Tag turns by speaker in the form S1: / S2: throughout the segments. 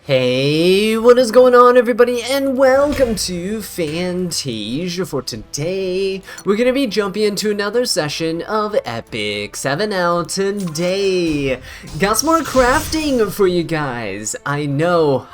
S1: Hey, what is going on everybody, and welcome to Fantasia. For today, we're going to be jumping into another session of Epic 7L today. Got some more crafting for you guys. I know,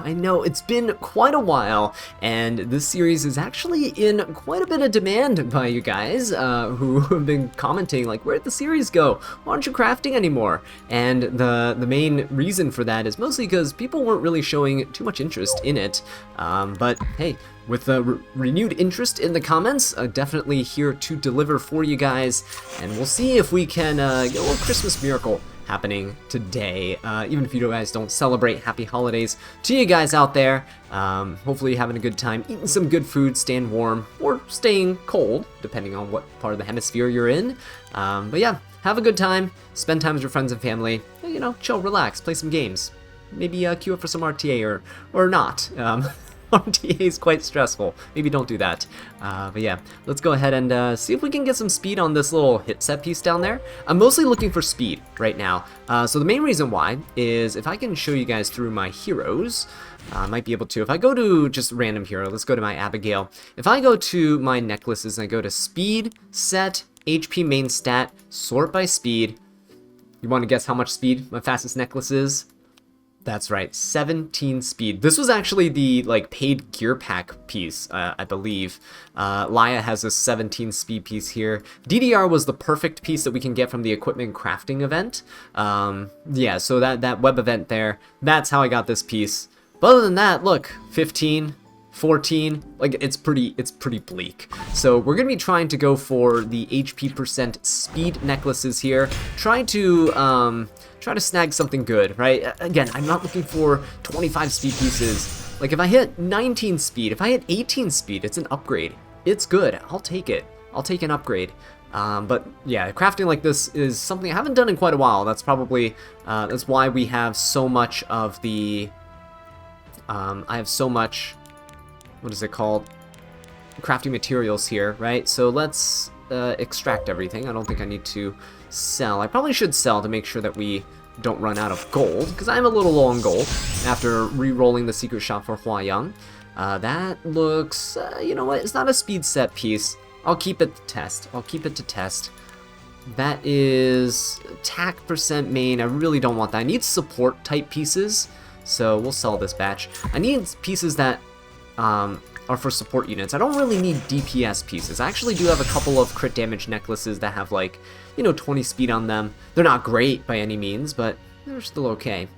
S1: it's been quite a while, and this series is actually in quite a bit of demand by you guys who have been commenting like, where'd the series go? Why aren't you crafting anymore? And the main reason for that is mostly because people weren't really showing too much interest in it, but hey, with the renewed interest in the comments, definitely here to deliver for you guys, and we'll see if we can get a little Christmas miracle happening today. Even if you guys don't celebrate, happy holidays to you guys out there. Hopefully you're having a good time, eating some good food, staying warm, or staying cold, depending on what part of the hemisphere you're in. But yeah, have a good time, spend time with your friends and family, you know, chill, relax, play some games. Maybe queue up for some RTA or not. RTA is quite stressful. Maybe don't do that. But yeah, let's go ahead and see if we can get some speed on this little hit set piece down there. I'm mostly looking for speed right now. So the main reason why is if I can show you guys through my heroes, I might be able to. If I go to just random hero, let's go to my Abigail. If I go to my necklaces and I go to speed, set, HP main stat, sort by speed. You want to guess how much speed my fastest necklace is? That's right, 17 speed. This was actually the paid gear pack piece, I believe. Laya has a 17 speed piece here. DDR was the perfect piece that we can get from the equipment crafting event. Yeah, so that web event there, that's how I got this piece. But other than that, look, 15, 14, like it's pretty bleak. So we're gonna be trying to go for the HP percent speed necklaces here. Try to snag something good, right? Again, I'm not looking for 25 speed pieces. Like if I hit 19 speed, if I hit 18 speed, it's an upgrade. It's good. I'll take it. I'll take an upgrade. But yeah, crafting like this is something I haven't done in quite a while. That's probably that's why we have so much of the I have so much, what is it called, crafting materials here, right? So let's extract everything. I don't think I need to sell. I probably should sell to make sure that we don't run out of gold, because I'm a little low on gold after re-rolling the secret shop for Huayang. That looks, you know what, it's not a speed set piece. I'll keep it to test. I'll keep it to test. That is attack percent main. I really don't want that. I need support type pieces, so we'll sell this batch. I need pieces that are for support units. I don't really need DPS pieces. I actually do have a couple of crit damage necklaces that have 20 speed on them. They're not great by any means, but they're still okay.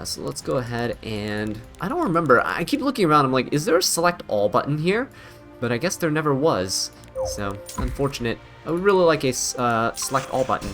S1: So let's go ahead and, I don't remember, I keep looking around, I'm like, is there a select all button here? But I guess there never was, so unfortunate. I would really like a select all button.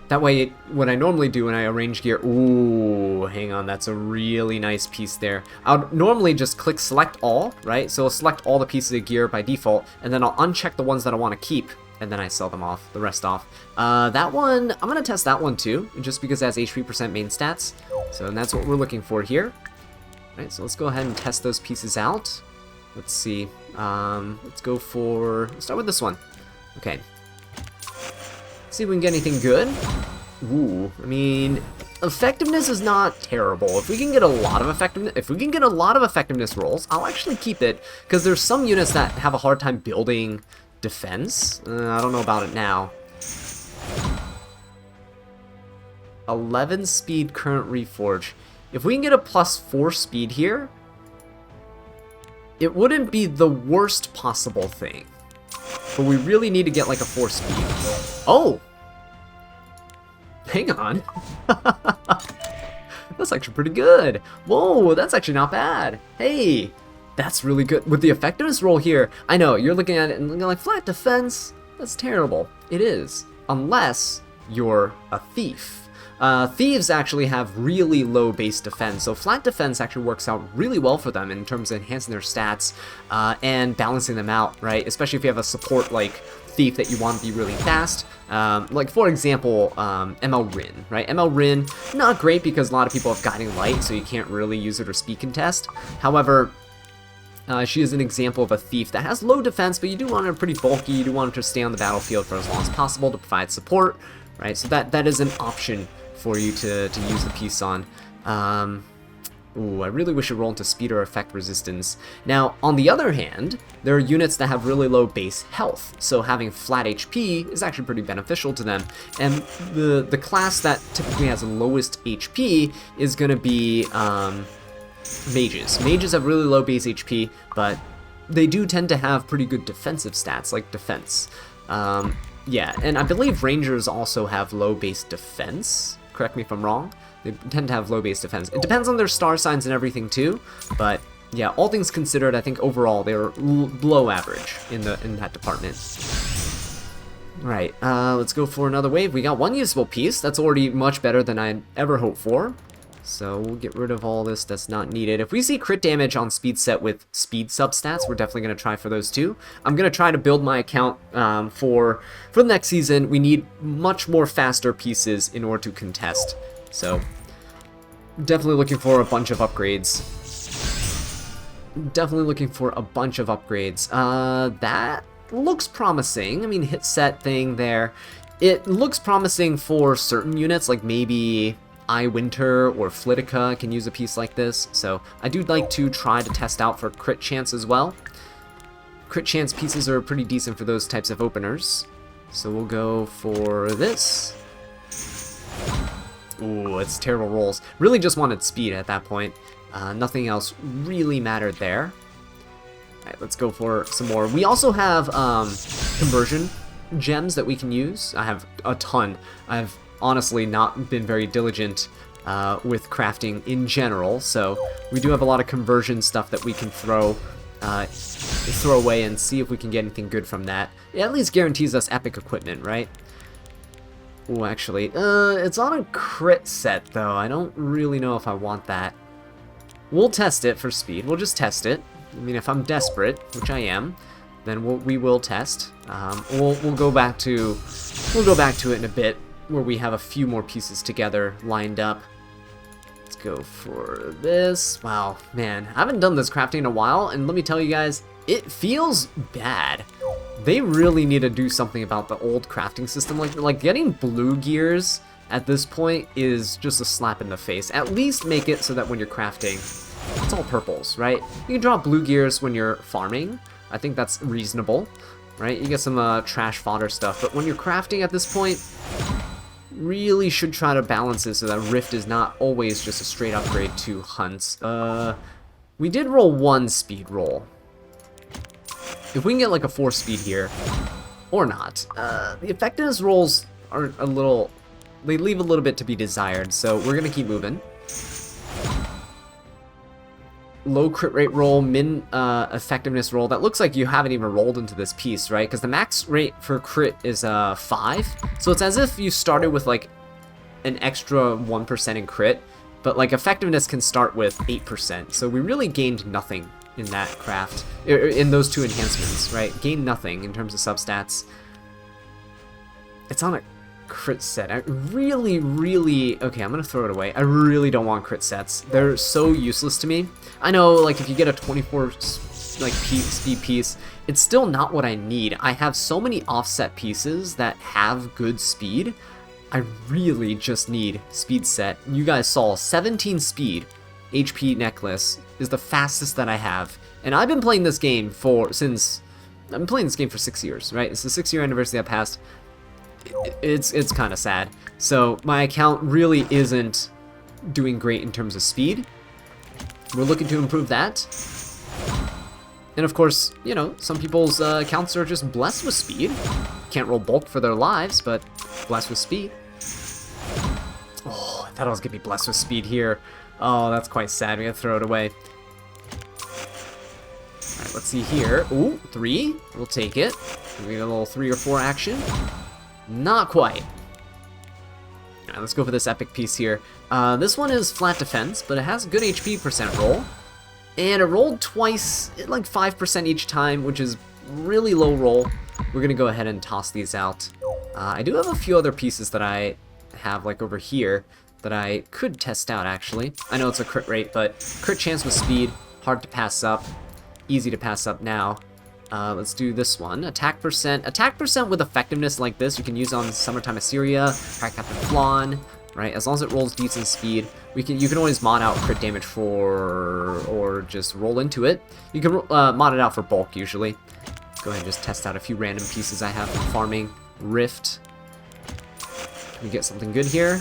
S1: That way, what I normally do when I arrange gear, ooh, hang on, that's a really nice piece there. I'll normally just click select all, right? So I'll select all the pieces of gear by default, and then I'll uncheck the ones that I want to keep, and then I sell them off, the rest off. That one, I'm going to test that one too, just because it has HP percent main stats. So and that's what we're looking for here. All right, so let's go ahead and test those pieces out. Let's see, let's go for, let's start with this one. Okay. See if we can get anything good. Ooh, I mean, effectiveness is not terrible. If we can get a lot of effectiveness, rolls, I'll actually keep it, because there's some units that have a hard time building defense. I don't know about it now. 11 speed current reforge. If we can get a +4 speed here, it wouldn't be the worst possible thing. But we really need to get a 4 speed. Oh! Hang on. That's actually pretty good. Whoa, that's actually not bad. Hey, that's really good. With the effectiveness roll here, I know, you're looking at it and looking like flat defense. That's terrible. It is. Unless you're a thief. Thieves actually have really low base defense, so flat defense actually works out really well for them in terms of enhancing their stats and balancing them out, right? Especially if you have a support like thief that you want to be really fast. Like for example, ML Rin, right? ML Rin, not great because a lot of people have Guiding Light, so you can't really use it or speed contest. However, she is an example of a thief that has low defense, but you do want her pretty bulky, you do want her to stay on the battlefield for as long as possible to provide support, right? So that is an option for you to use the piece on. Ooh, I really wish it rolled into speed or effect resistance. Now, on the other hand, there are units that have really low base health, so having flat HP is actually pretty beneficial to them. And the class that typically has the lowest HP is going to be mages. Mages have really low base HP, but they do tend to have pretty good defensive stats, like defense. Yeah, and I believe rangers also have low base defense. Correct me if I'm wrong. They tend to have low base defense. It depends on their star signs and everything too, but yeah, all things considered, I think overall they're below average in that department. Right, let's go for another wave. We got one usable piece. That's already much better than I'd ever hoped for. So we'll get rid of all this that's not needed. If we see crit damage on speed set with speed substats, we're definitely going to try for those too. I'm going to try to build my account for the next season. We need much more faster pieces in order to contest. So definitely looking for a bunch of upgrades. That looks promising. I mean, hit set thing there. It looks promising for certain units, like maybe Winter or Flitica can use a piece like this, so I do like to try to test out for crit chance as well. Crit chance pieces are pretty decent for those types of openers, so we'll go for this. Ooh, it's terrible rolls. Really just wanted speed at that point. Nothing else really mattered there. Alright, let's go for some more. We also have conversion gems that we can use. I have a ton. I've honestly not been very diligent with crafting in general, so we do have a lot of conversion stuff that we can throw away and see if we can get anything good from that. It at least guarantees us epic equipment, right? Oh, actually, it's on a crit set though. I don't really know if I want that. We'll test it for speed. We'll just test it. I mean, if I'm desperate, which I am, then we will test. We'll go back to it in a bit, where we have a few more pieces together lined up. Let's go for this. Wow, man, I haven't done this crafting in a while, and let me tell you guys, it feels bad. They really need to do something about the old crafting system. Like getting blue gears at this point is just a slap in the face. At least make it so that when you're crafting, it's all purples, right? You can draw blue gears when you're farming. I think that's reasonable, right? You get some trash fodder stuff, but when you're crafting at this point, really should try to balance it so that Rift is not always just a straight upgrade to hunts. We did roll one speed roll. If we can get like a 4 speed here, or not, the effectiveness rolls are a little, they leave a little bit to be desired, so we're gonna keep moving. Low crit rate roll, min effectiveness roll. That looks like you haven't even rolled into this piece, right? Because the max rate for crit is 5. So it's as if you started with like an extra 1% in crit, but like effectiveness can start with 8%. So we really gained nothing in that craft, in those two enhancements, right? Gained nothing in terms of substats. It's on a crit set. I really, okay, I'm gonna throw it away. I really don't want crit sets. They're so useless to me. I know, like, if you get a 24 like speed piece, it's still not what I need. I have so many offset pieces that have good speed. I really just need speed set. You guys saw 17 speed HP necklace is the fastest that I have, and I've been playing this game for 6 years, right? It's the 6-year anniversary that passed. It's kind of sad. So my account really isn't doing great in terms of speed. We're looking to improve that. And of course, you know, some people's accounts are just blessed with speed. Can't roll bulk for their lives, but blessed with speed. Oh, I thought I was gonna be blessed with speed here. Oh, that's quite sad. We gotta throw it away. Alright, let's see here. Ooh, 3. We'll take it. We get a little 3 or 4 action. Not quite. Alright, let's go for this epic piece here. This one is flat defense, but it has good HP percent roll. And it rolled twice, like 5% each time, which is really low roll. We're gonna go ahead and toss these out. I do have a few other pieces that I have, like over here, that I could test out, actually. I know it's a crit rate, but crit chance with speed, hard to pass up. Easy to pass up now. Let's do this one. Attack percent. Attack percent with effectiveness like this, you can use on Summertime Assyria, Captain Flan, right? As long as it rolls decent speed, you can always mod out crit damage for, or just roll into it. You can mod it out for bulk usually. Go ahead and just test out a few random pieces I have from farming. Rift. Can we get something good here?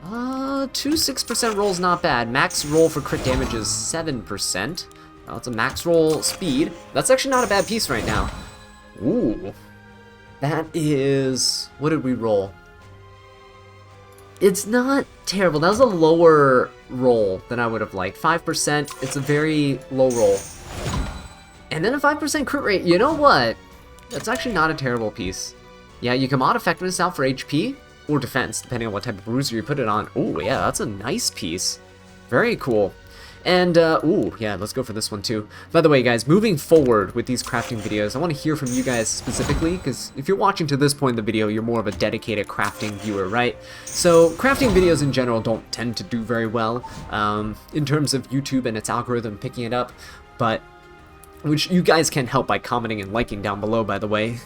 S1: 6% roll is not bad. Max roll for crit damage is 7%. That's a max roll speed. That's actually not a bad piece right now. Ooh. That is... what did we roll? It's not terrible. That was a lower roll than I would have liked. 5%. It's a very low roll. And then a 5% crit rate. You know what? That's actually not a terrible piece. Yeah, you can mod effectiveness out for HP or defense, depending on what type of bruiser you put it on. Oh, yeah, that's a nice piece. Very cool. And, ooh, yeah, let's go for this one too. By the way, guys, moving forward with these crafting videos, I want to hear from you guys specifically, because if you're watching to this point in the video, you're more of a dedicated crafting viewer, right? So, crafting videos in general don't tend to do very well in terms of YouTube and its algorithm picking it up, but which you guys can help by commenting and liking down below, by the way.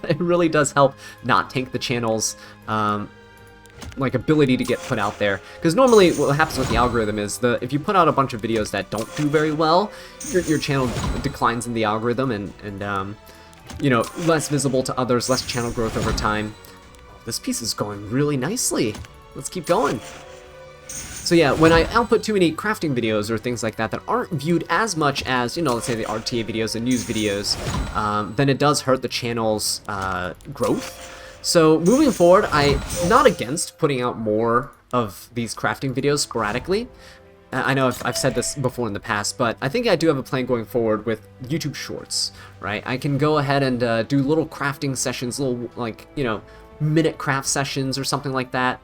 S1: It really does help not tank the channel's like ability to get put out there, because normally what happens with the algorithm is if you put out a bunch of videos that don't do very well, your channel declines in the algorithm and you know, less visible to others, less channel growth over time. This piece is going really nicely. Let's keep going. So yeah, when I output too many crafting videos or things like that that aren't viewed as much as, you know, let's say the RTA videos and news videos, then it does hurt the channel's growth. So moving forward, I'm not against putting out more of these crafting videos sporadically. I know I've said this before in the past, but I think I do have a plan going forward with YouTube Shorts, right? I can go ahead and do little crafting sessions, little, like, you know, minute craft sessions or something like that.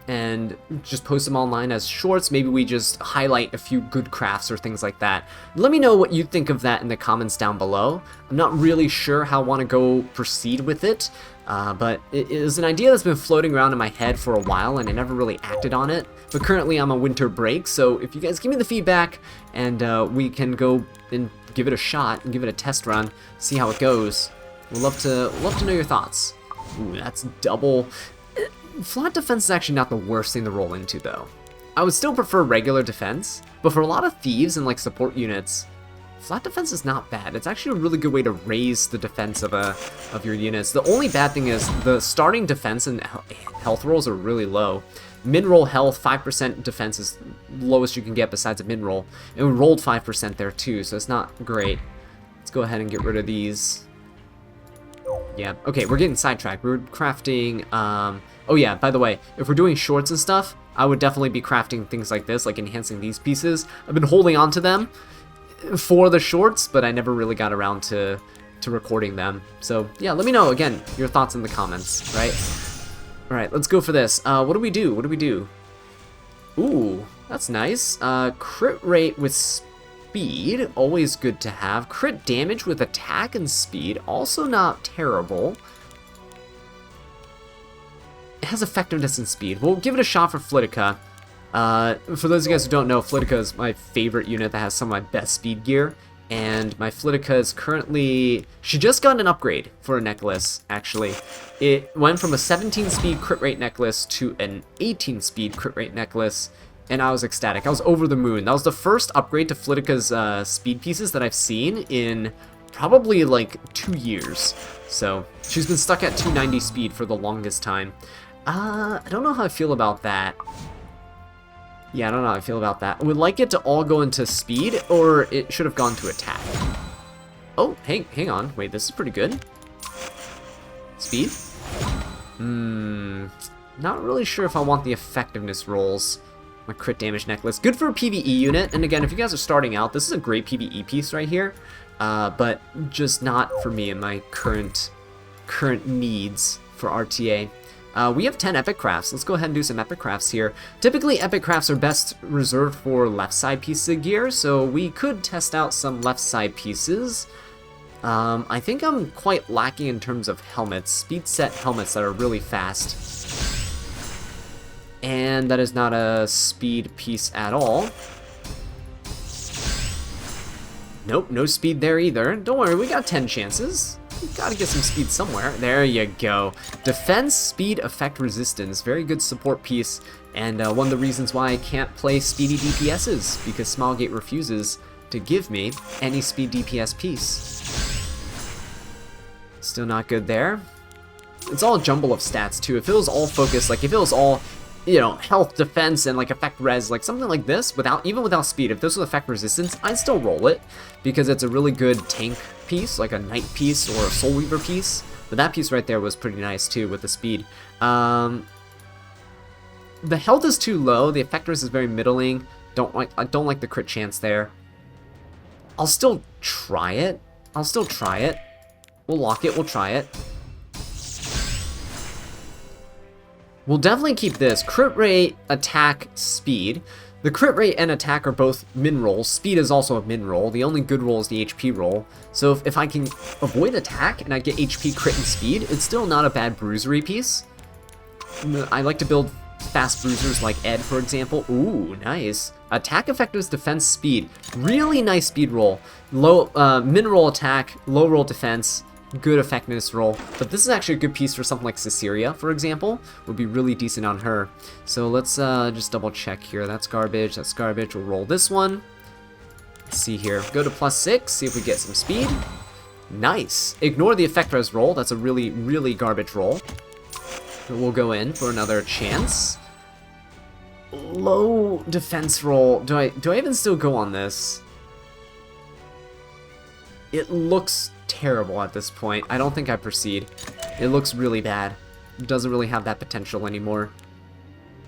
S1: And just post them online as shorts. Maybe we just highlight a few good crafts or things like that. Let me know what you think of that in the comments down below. I'm not really sure how I want to go proceed with it, but it is an idea that's been floating around in my head for a while and I never really acted on it. But currently I'm on winter break, so if you guys give me the feedback and we can go and give it a shot and give it a test run, see how it goes. We'd love to know your thoughts. Ooh, that's double. Flat defense is actually not the worst thing to roll into, though. I would still prefer regular defense, but for a lot of thieves and like support units, flat defense is not bad. It's actually a really good way to raise the defense of your units. The only bad thing is the starting defense and health rolls are really low. Min-roll health, 5% defense is lowest you can get besides a min-roll. And we rolled 5% there too, so it's not great. Let's go ahead and get rid of these. Yeah, okay, we're getting sidetracked. We're crafting, oh yeah, by the way, if we're doing shorts and stuff, I would definitely be crafting things like this, like enhancing these pieces. I've been holding on to them for the shorts, but I never really got around to recording them. So yeah, let me know, again, your thoughts in the comments, right? Alright, let's go for this. What do we do? What do we do? Ooh, that's nice. Crit rate with speed, always good to have. Crit damage with attack and speed, also not terrible. It has effectiveness and speed. We'll give it a shot for Flitica. For those of you guys who don't know, Flitica is my favorite unit that has some of my best speed gear. And my Flitica is currently... she just got an upgrade for a necklace, actually. It went from a 17 speed crit rate necklace to an 18 speed crit rate necklace. And I was ecstatic. I was over the moon. That was the first upgrade to Flitica's speed pieces that I've seen in probably like 2 years. So she's been stuck at 290 speed for the longest time. I don't know how I feel about that. Yeah, I don't know how I feel about that. I would like it to all go into speed, or it should have gone to attack. Oh, hang on. Wait, this is pretty good. Speed? Not really sure if I want the effectiveness rolls. My crit damage necklace. Good for a PvE unit, and again, if you guys are starting out, this is a great PvE piece right here. But just not for me and my current needs for RTA. We have 10 epic crafts. Let's go ahead and do some epic crafts here. Typically, epic crafts are best reserved for left side pieces of gear, so we could test out some left side pieces. I think I'm quite lacking in terms of helmets. Speed set helmets that are really fast. And that is not a speed piece at all. Nope, no speed there either. Don't worry, we got 10 chances. Gotta get some speed somewhere. There you go. Defense, speed, effect, resistance. Very good support piece. And one of the reasons why I can't play speedy DPSs, because Smilegate refuses to give me any speed DPS piece. Still not good there. It's all a jumble of stats too. If it was all focused, like if it was all, you know, health, defense, and like effect res, like something like this, even without speed, if this was effect resistance, I'd still roll it, because it's a really good tank piece, like a knight piece or a soul weaver piece. But that piece right there was pretty nice too with the speed. The health is too low. The effect res is very middling. I don't like the crit chance there. I'll still try it. We'll lock it. We'll try it. We'll definitely keep this. Crit rate, attack, speed. The crit rate and attack are both min rolls. Speed is also a min roll. The only good roll is the HP roll. So if I can avoid attack and I get HP, crit, and speed, it's still not a bad bruisery piece. I like to build fast bruisers like Ed, for example. Ooh, nice. Attack, effectiveness, defense, speed. Really nice speed roll. Low min roll attack, low roll defense. Good effectiveness roll, but this is actually a good piece for something like Ciceria, for example. Would be really decent on her. So let's just double check here. That's garbage. That's garbage. We'll roll this one. Let's see here. Go to +6. See if we get some speed. Nice. Ignore the effect res roll. That's a really, really garbage roll. But we'll go in for another chance. Low defense roll. Do I even still go on this? It looks terrible at this point. I don't think I proceed. It looks really bad. It doesn't really have that potential anymore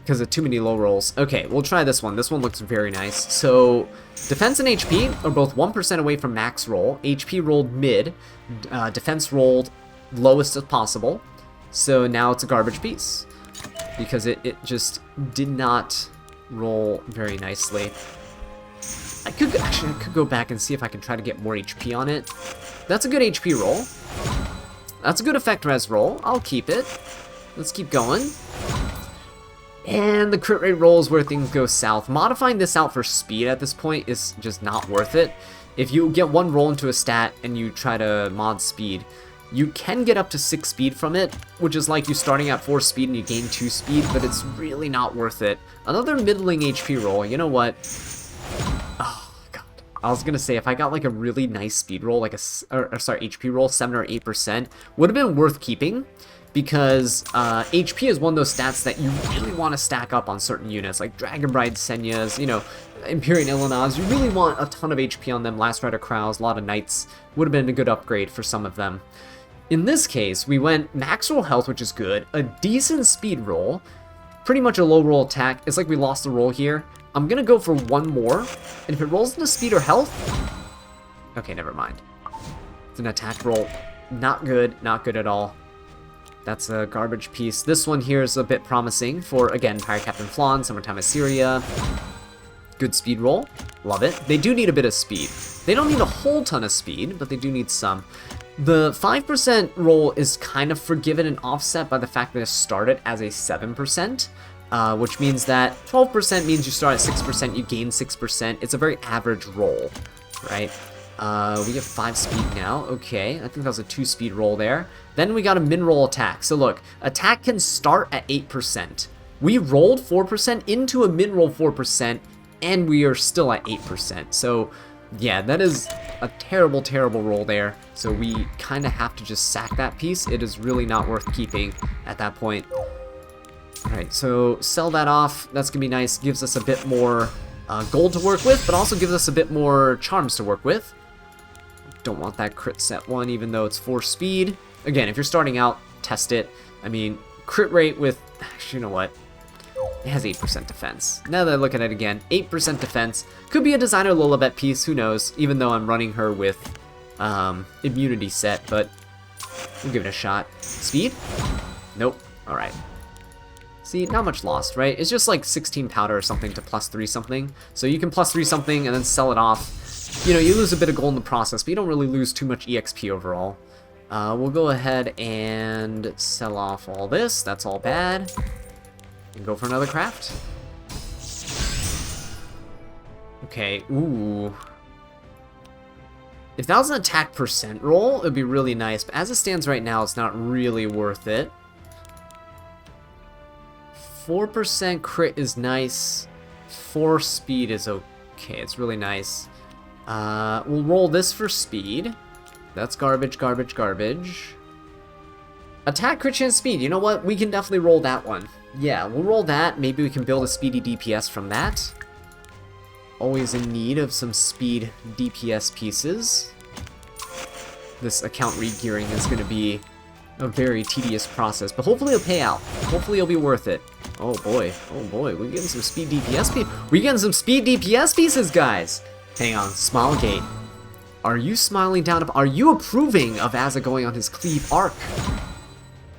S1: because of too many low rolls. Okay, we'll try this one. This one looks very nice. So defense and HP are both 1% away from max roll. HP rolled mid, defense rolled lowest as possible. So now it's a garbage piece because it just did not roll very nicely. I could go back and see if I can try to get more HP on it. That's a good HP roll. That's a good effect res roll. I'll keep it. Let's keep going. And the crit rate roll is where things go south. Modifying this out for speed at this point is just not worth it. If you get one roll into a stat and you try to mod speed, you can get up to 6 speed from it, which is like you starting at 4 speed and you gain 2 speed, but it's really not worth it. Another middling HP roll. You know what? Oh, God. I was going to say, if I got like a really nice speed roll, like HP roll, 7 or 8%, would have been worth keeping. Because HP is one of those stats that you really want to stack up on certain units, like Dragon Bride Senyas, you know, Empyrean Illinas. You really want a ton of HP on them. Last Rider Crows, a lot of Knights. Would have been a good upgrade for some of them. In this case, we went max roll health, which is good, a decent speed roll, pretty much a low roll attack. It's like we lost the roll here. I'm going to go for one more, and if it rolls into speed or health... Okay, never mind. It's an attack roll. Not good at all. That's a garbage piece. This one here is a bit promising for, again, Pirate Captain Flan, Summertime Assyria. Good speed roll. Love it. They do need a bit of speed. They don't need a whole ton of speed, but they do need some. The 5% roll is kind of forgiven and offset by the fact that it started as a 7%, which means that 12% means you start at 6%, you gain 6%. It's a very average roll, right? We have 5 speed now. Okay, I think that was a 2 speed roll there. Then we got a min roll attack. So look, attack can start at 8%. We rolled 4% into a min roll 4%, and we are still at 8%. So yeah, that is a terrible, terrible roll there. So we kind of have to just sack that piece. It is really not worth keeping at that point. Alright, so sell that off. That's going to be nice. Gives us a bit more gold to work with, but also gives us a bit more charms to work with. Don't want that crit set one, even though it's 4 speed. Again, if you're starting out, test it. I mean, crit rate with... Actually, you know what? It has 8% defense. Now that I look at it again, 8% defense. Could be a designer Lilibet piece, who knows? Even though I'm running her with immunity set, but we'll give it a shot. Speed? Nope. Alright. See, not much lost, right? It's just like 16 powder or something to +3 something. So you can +3 something and then sell it off. You know, you lose a bit of gold in the process, but you don't really lose too much EXP overall. We'll go ahead and sell off all this. That's all bad. And go for another craft. Okay, ooh. If that was an attack percent roll, it would be really nice. But as it stands right now, it's not really worth it. 4% crit is nice. 4 speed is okay. It's really nice. We'll roll this for speed. That's garbage, garbage, garbage. Attack, crit chance, speed. You know what? We can definitely roll that one. Yeah, we'll roll that. Maybe we can build a speedy DPS from that. Always in need of some speed DPS pieces. This account re-gearing is going to be a very tedious process, but hopefully it'll pay out. Hopefully it'll be worth it. Oh boy, we're getting some speed DPS pieces. We're getting some speed DPS pieces, guys. Hang on, Smilegate. Are you smiling down? Are you approving of Azza going on his cleave arc?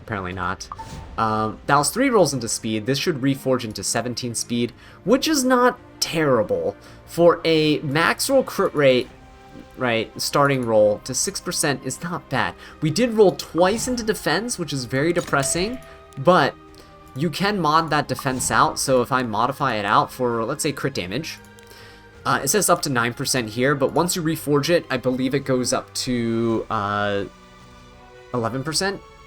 S1: Apparently not. That was 3 rolls into speed. This should reforge into 17 speed, which is not terrible. For a max roll crit rate, right, starting roll to 6% is not bad. We did roll twice into defense, which is very depressing, but you can mod that defense out. So if I modify it out for, let's say, crit damage, it says up to 9% here, but once you reforge it, I believe it goes up to 11%.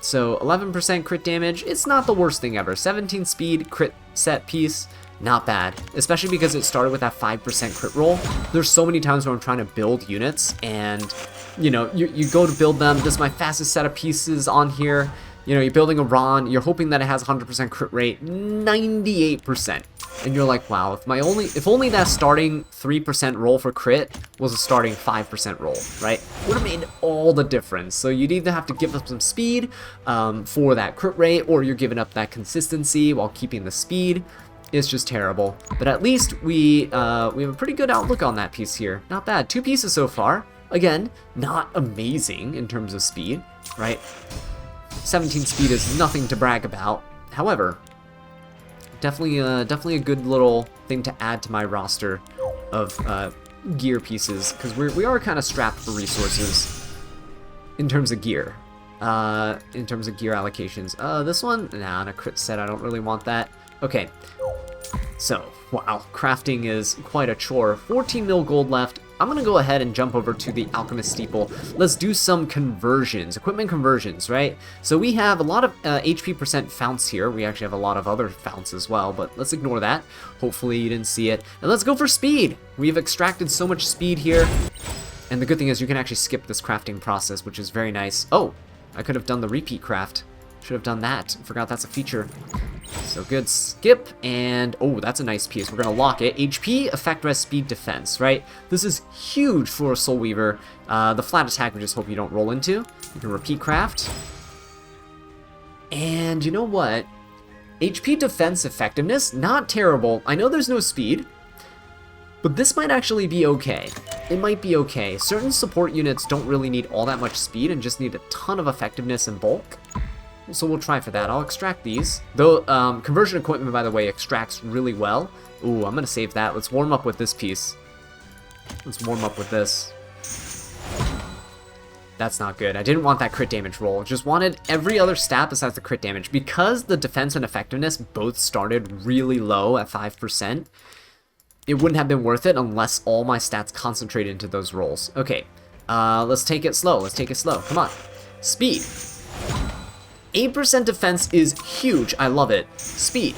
S1: So 11% crit damage, it's not the worst thing ever. 17 speed crit set piece, not bad. Especially because it started with that 5% crit roll. There's so many times where I'm trying to build units and, you know, you go to build them. This is my fastest set of pieces on here. You know, you're building a Ron, you're hoping that it has 100% crit rate, 98%. And you're like, wow, if only that starting 3% roll for crit was a starting 5% roll, right? Would have made all the difference. So you'd either have to give up some speed for that crit rate, or you're giving up that consistency while keeping the speed. It's just terrible. But at least we have a pretty good outlook on that piece here. Not bad. 2 pieces so far. Again, not amazing in terms of speed, right? 17 speed is nothing to brag about. However, definitely a good little thing to add to my roster of gear pieces, because we are kind of strapped for resources in terms of gear. In terms of gear allocations. This one, nah, on a crit set, I don't really want that. Okay, so wow, crafting is quite a chore. 14 mil gold left. I'm gonna go ahead and jump over to the Alchemist Steeple. Let's do some conversions, equipment conversions, right? So we have a lot of HP percent founts here. We actually have a lot of other founts as well, but let's ignore that. Hopefully you didn't see it. And let's go for speed. We've extracted so much speed here. And the good thing is you can actually skip this crafting process, which is very nice. Oh, I could have done the repeat craft. Should have done that. Forgot that's a feature. So good. Skip, and oh, that's a nice piece. We're gonna lock it. HP, effect, res, speed, defense, right? This is huge for a Soul Weaver. The flat attack we just hope you don't roll into. You can repeat craft. And you know what? HP, defense, effectiveness, not terrible. I know there's no speed, but this might actually be okay. It might be okay. Certain support units don't really need all that much speed and just need a ton of effectiveness and bulk. So we'll try for that. I'll extract these. Though, conversion equipment, by the way, extracts really well. Ooh, I'm gonna save that. Let's warm up with this piece. Let's warm up with this. That's not good. I didn't want that crit damage roll. Just wanted every other stat besides the crit damage. Because the defense and effectiveness both started really low at 5%, it wouldn't have been worth it unless all my stats concentrated into those rolls. Okay, let's take it slow. Let's take it slow. Come on. Speed. 8% defense is huge. I love it. Speed.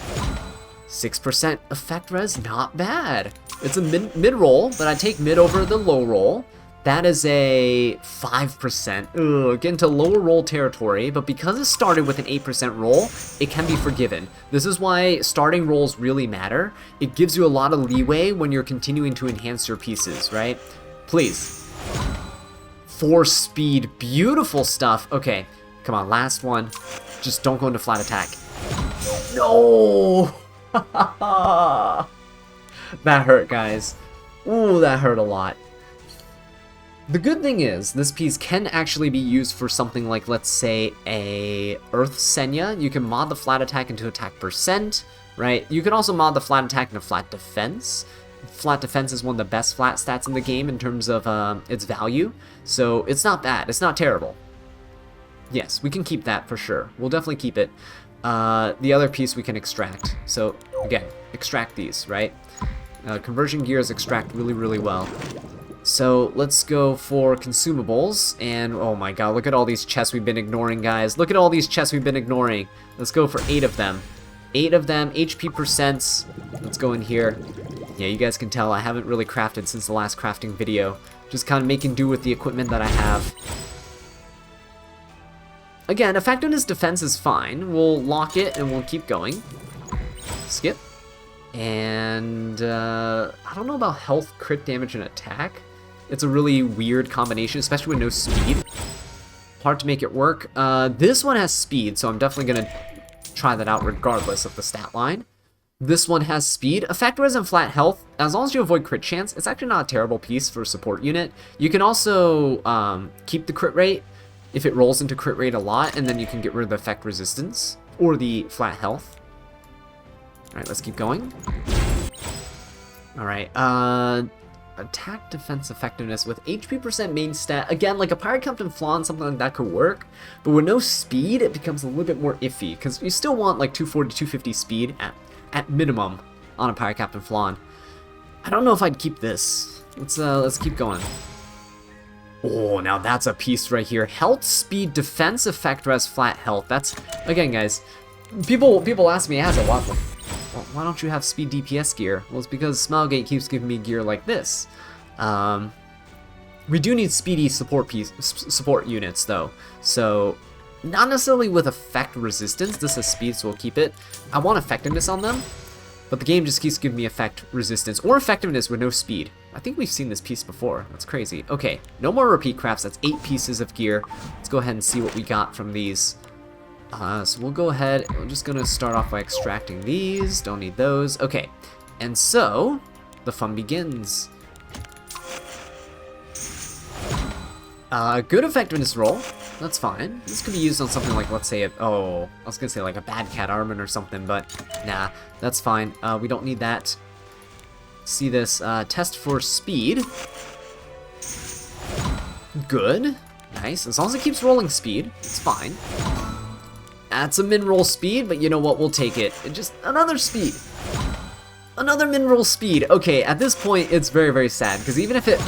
S1: 6% effect res, not bad. It's a mid roll, but I take mid over the low roll. That is a 5%. Ugh, get into lower roll territory, but because it started with an 8% roll, it can be forgiven. This is why starting rolls really matter. It gives you a lot of leeway when you're continuing to enhance your pieces, right? Please. 4 speed, beautiful stuff. Okay. Come on, last one. Just don't go into flat attack. No! That hurt, guys. Ooh, that hurt a lot. The good thing is, this piece can actually be used for something like, let's say, a Earth Senya. You can mod the flat attack into attack percent, right? You can also mod the flat attack into flat defense. Flat defense is one of the best flat stats in the game in terms of its value. So it's not bad. It's not terrible. Yes, we can keep that for sure. We'll definitely keep it. The other piece we can extract. So, again, extract these, right? Conversion gears extract really, really well. So let's go for consumables, and oh my god, look at all these chests we've been ignoring, guys. Look at all these chests we've been ignoring. Let's go for 8 of them. 8 of them, HP percents. Let's go in here. Yeah, you guys can tell I haven't really crafted since the last crafting video. Just kind of making do with the equipment that I have. Again, effectiveness defense is fine. We'll lock it and we'll keep going. Skip. And I don't know about health, crit damage, and attack. It's a really weird combination, especially with no speed. Hard to make it work. This one has speed, so I'm definitely going to try that out regardless of the stat line. This one has speed. Effect res and flat health. As long as you avoid crit chance, it's actually not a terrible piece for a support unit. You can also keep the crit rate if it rolls into crit rate a lot, and then you can get rid of the effect resistance or the flat health. Alright, let's keep going. Alright, attack, defense, effectiveness with HP percent main stat. Again, like a Pirate Captain Flan, something like that could work. But with no speed, it becomes a little bit more iffy. Because you still want like 240 to 250 speed at minimum on a Pirate Captain Flan. I don't know if I'd keep this. Let's keep going. Oh, now that's a piece right here. Health, speed, defense, effect res, flat health. That's, again, guys, people ask me, why don't you have speed DPS gear? Well, it's because Smilegate keeps giving me gear like this. We do need speedy support units, though. So, not necessarily with effect resistance. This has speed, so we'll keep it. I want effectiveness on them, but the game just keeps giving me effect resistance or effectiveness with no speed. I think we've seen this piece before. That's crazy. Okay, no more repeat crafts. That's 8 pieces of gear. Let's go ahead and see what we got from these. So we'll go ahead, we're just going to start off by extracting these. Don't need those. Okay, and so the fun begins. Good effectiveness roll. That's fine. This could be used on something like, let's say, I was going to say like a Bad Cat Armin or something, but nah, that's fine. We don't need that. See this, test for speed. Good. Nice. As long as it keeps rolling speed, it's fine. That's a min-roll speed, but you know what? We'll take it. Just another speed. Another min-roll speed. Okay, at this point, it's very, very sad, because even if it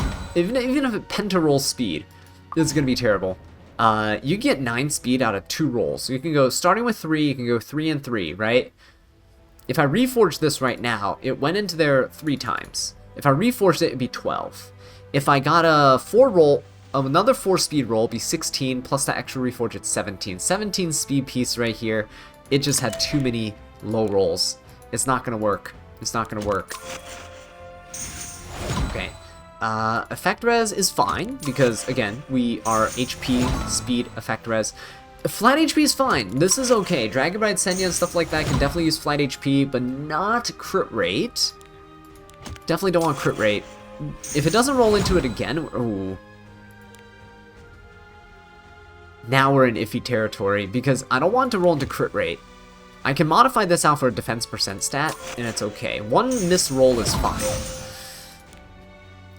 S1: Penta-Roll speed, it's going to be terrible. You get 9 speed out of 2 rolls. So you can go, starting with 3, you can go 3 and 3, right? If I reforge this right now, it went into there 3 times. If I reforged it, it'd be 12. If I got a 4 roll, another 4 speed roll would be 16, plus that extra reforge, it's 17. 17 speed piece right here. It just had too many low rolls. It's not going to work. It's not going to work. Okay. Effect res is fine, because, again, we are HP, speed, effect res. Flat HP is fine. This is okay. Dragon Bride Senya and stuff like that can definitely use flat HP, but not crit rate. Definitely don't want crit rate. If it doesn't roll into it again, ooh. Now we're in iffy territory, because I don't want to roll into crit rate. I can modify this out for a defense percent stat, and it's okay. 1 miss roll is fine.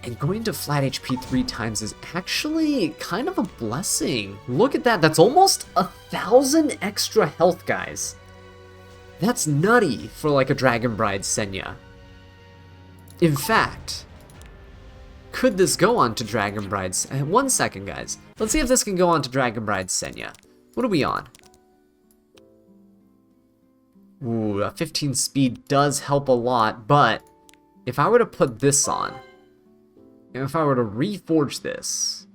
S1: And going to flat HP 3 times is actually kind of a blessing. Look at that. That's almost 1,000 extra health, guys. That's nutty for like a Dragon Bride Senya. In fact, could this go on to Dragon Bride Senya? 1 second, guys. Let's see if this can go on to Dragon Bride Senya. What are we on? Ooh, a 15 speed does help a lot, but if I were to put this on, and if I were to reforge this,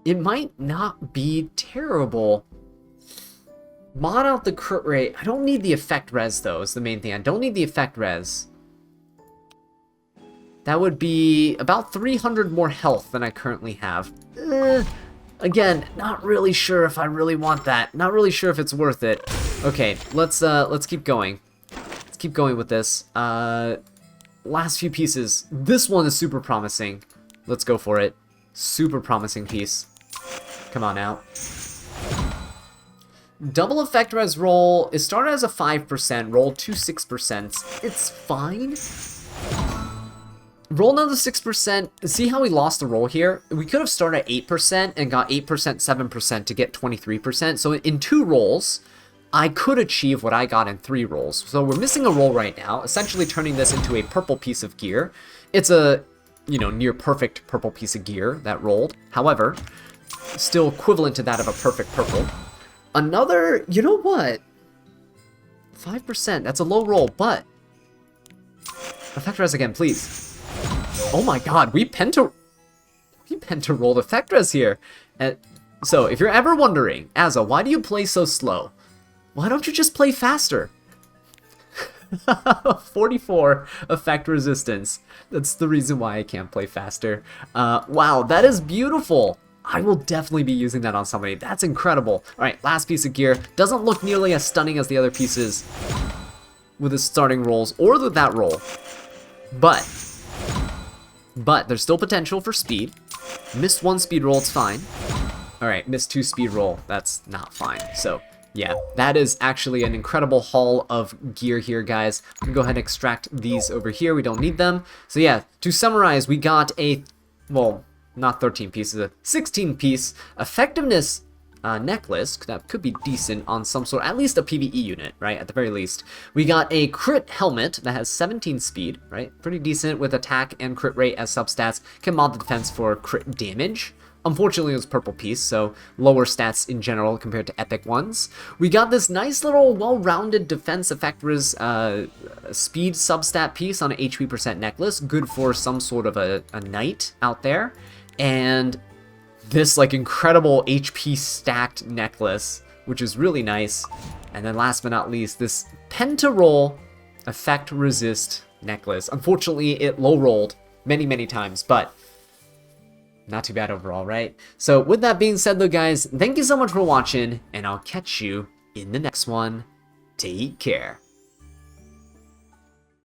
S1: it might not be terrible. Mod out the crit rate. I don't need the effect res, though, is the main thing. I don't need the effect res. That would be about 300 more health than I currently have. Again, not really sure if I really want that. Not really sure if it's worth it. Okay, let's keep going. Let's keep going with this. Last few pieces. This one is super promising. Let's go for it. Super promising piece. Come on now. Double effect res roll. It started as a 5%, roll to 6%. It's fine. Roll another 6%. See how we lost the roll here? We could have started at 8% and got 8%, 7% to get 23%. So in 2 rolls, I could achieve what I got in 3 rolls. So we're missing a roll right now, essentially turning this into a purple piece of gear. It's a, you know, near perfect purple piece of gear that rolled. However, still equivalent to that of a perfect purple. Another, you know what? 5%, that's a low roll, but Effectress again, please. Oh my god, we penta-rolled Effectress here. And so, if you're ever wondering, Azza, why do you play so slow? Why don't you just play faster? 44 effect resistance. That's the reason why I can't play faster. Wow, that is beautiful. I will definitely be using that on somebody. That's incredible. Alright, last piece of gear. Doesn't look nearly as stunning as the other pieces with the starting rolls or with that roll. But there's still potential for speed. Missed 1 speed roll, it's fine. Alright, missed 2 speed roll, that's not fine. So, yeah, that is actually an incredible haul of gear here, guys. I'm gonna go ahead and extract these over here. We don't need them. So yeah, to summarize, we got a, well, not 13 pieces, a 16-piece effectiveness necklace. That could be decent on some sort, at least a PvE unit, right? At the very least. We got a crit helmet that has 17 speed, right? Pretty decent with attack and crit rate as substats. Can mod the defense for crit damage. Unfortunately, it was purple piece, so lower stats in general compared to epic ones. We got this nice little well-rounded defense effect speed substat piece on an HP percent necklace. Good for some sort of a knight out there. And this like incredible HP stacked necklace, which is really nice. And then last but not least, this Penta-Roll effect resist necklace. Unfortunately, it low rolled many times, but not too bad overall, right? So with that being said though, guys, thank you so much for watching, and I'll catch you in the next one. Take care.